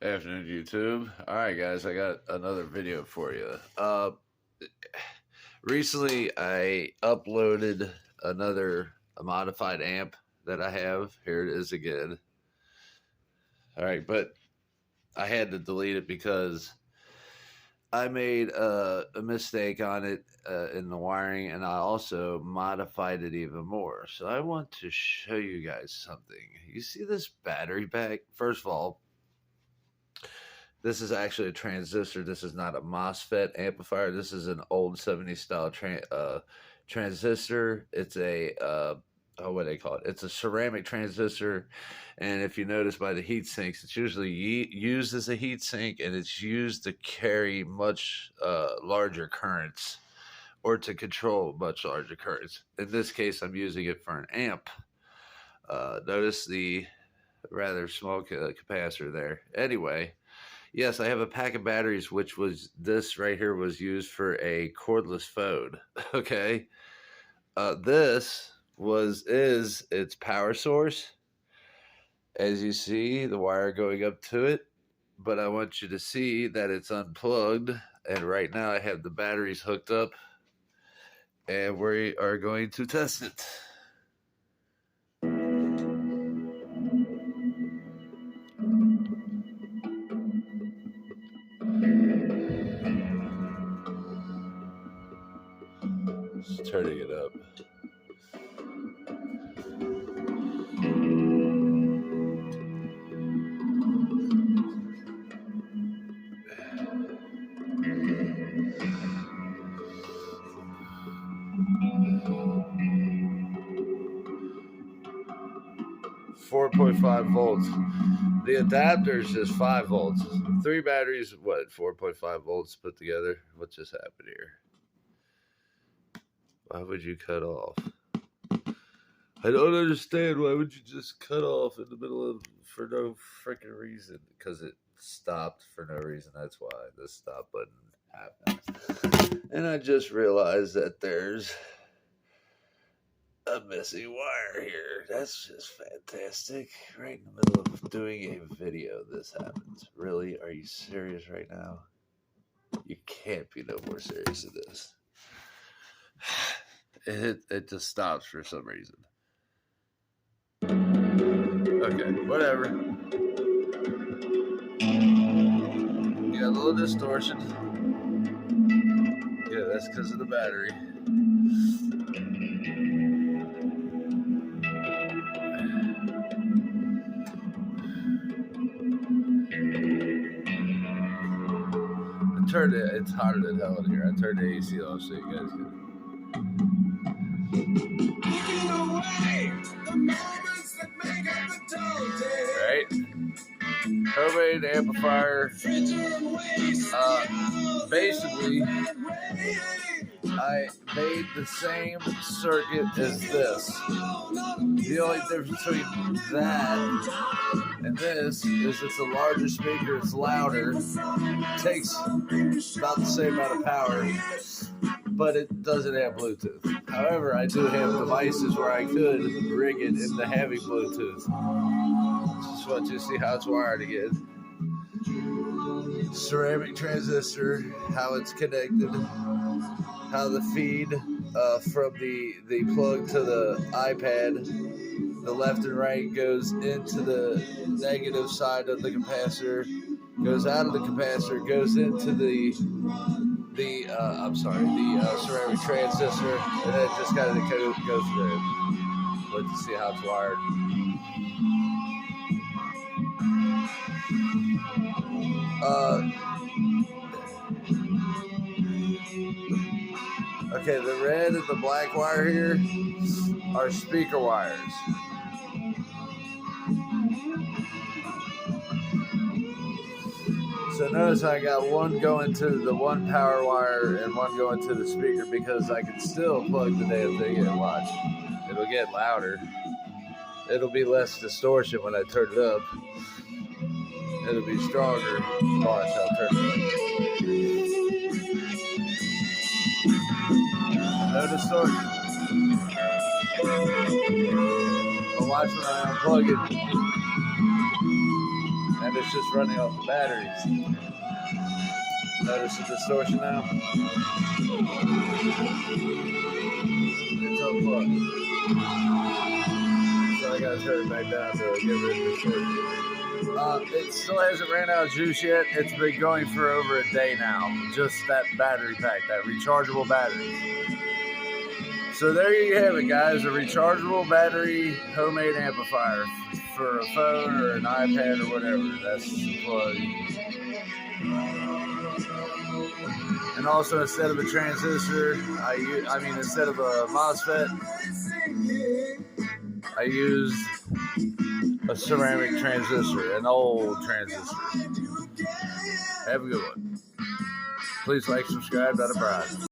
Afternoon, YouTube. All right, guys, I got another video for you. Recently, I uploaded a modified amp that I have. Here it is again. All right, but I had to delete it because I made a mistake on it in the wiring, and I also modified it even more. So I want to show you guys something. You see this battery pack? First of all, this is actually a transistor. This is not a MOSFET amplifier. This is an old 70s style transistor. It's a what do they call it? It's a ceramic transistor, and if you notice by the heat sinks, it's usually used as a heat sink, and it's used to carry much larger currents or to control much larger currents. In this case, I'm using it for an amp. Notice the rather small capacitor there. Anyway. Yes, I have a pack of batteries, which was this right here was used for a cordless phone. Okay, this is its power source. As you see, the wire going up to it, but I want you to see that it's unplugged. And right now, I have the batteries hooked up, and we are going to test it. Just turning it up. .5 volts. The adapter is just 5 volts. 3 batteries, what, 4.5 volts put together? What just happened here? Why would you cut off? I don't understand. Why would you just cut off in the middle of, for no freaking reason? Because it stopped for no reason. That's why the stop button happened. And I just realized that there's a missing wire here. That's just fantastic. Right in the middle of doing a video, this happens. Really? Are you serious right now? You can't be no more serious than this. It just stops for some reason. Okay, whatever. You got a little distortion. Yeah, that's because of the battery. I turned it. It's hotter than hell in here. I turned the AC off so you guys can. Right? Homemade amplifier. Basically, I made the same circuit as this. The only difference between that and this is it's a larger speaker, it's louder, it takes about the same amount of power, but it doesn't have Bluetooth. However, I do have devices where I could rig it into heavy Bluetooth. Just want you to see how it's wired again. Ceramic transistor, how it's connected, how the feed from the plug to the iPad, the left and right goes into the negative side of the capacitor, goes out of the capacitor, goes into the ceramic transistor, and then it just kind of goes through. Let's see how it's wired. Okay, the red and the black wire here are speaker wires. So notice I got one going to the one power wire and one going to the speaker because I can still plug the damn thing in and watch. It'll get louder. It'll be less distortion when I turn it up. It'll be stronger. Watch, I'll turn it up. No distortion. But watch when I unplug it. and it's just running off the batteries. Notice the distortion now? It's unplugged. So I gotta turn it back down to get rid of the distortion. It still hasn't ran out of juice yet. It's been going for over a day now. Just that battery pack, that rechargeable battery. So there you have it, guys. A rechargeable battery homemade amplifier for a phone or an iPad or whatever. That's the plug. And also, instead of a transistor, instead of a MOSFET, I used a ceramic transistor, an old transistor. Have a good one. Please like, subscribe, not a bribe.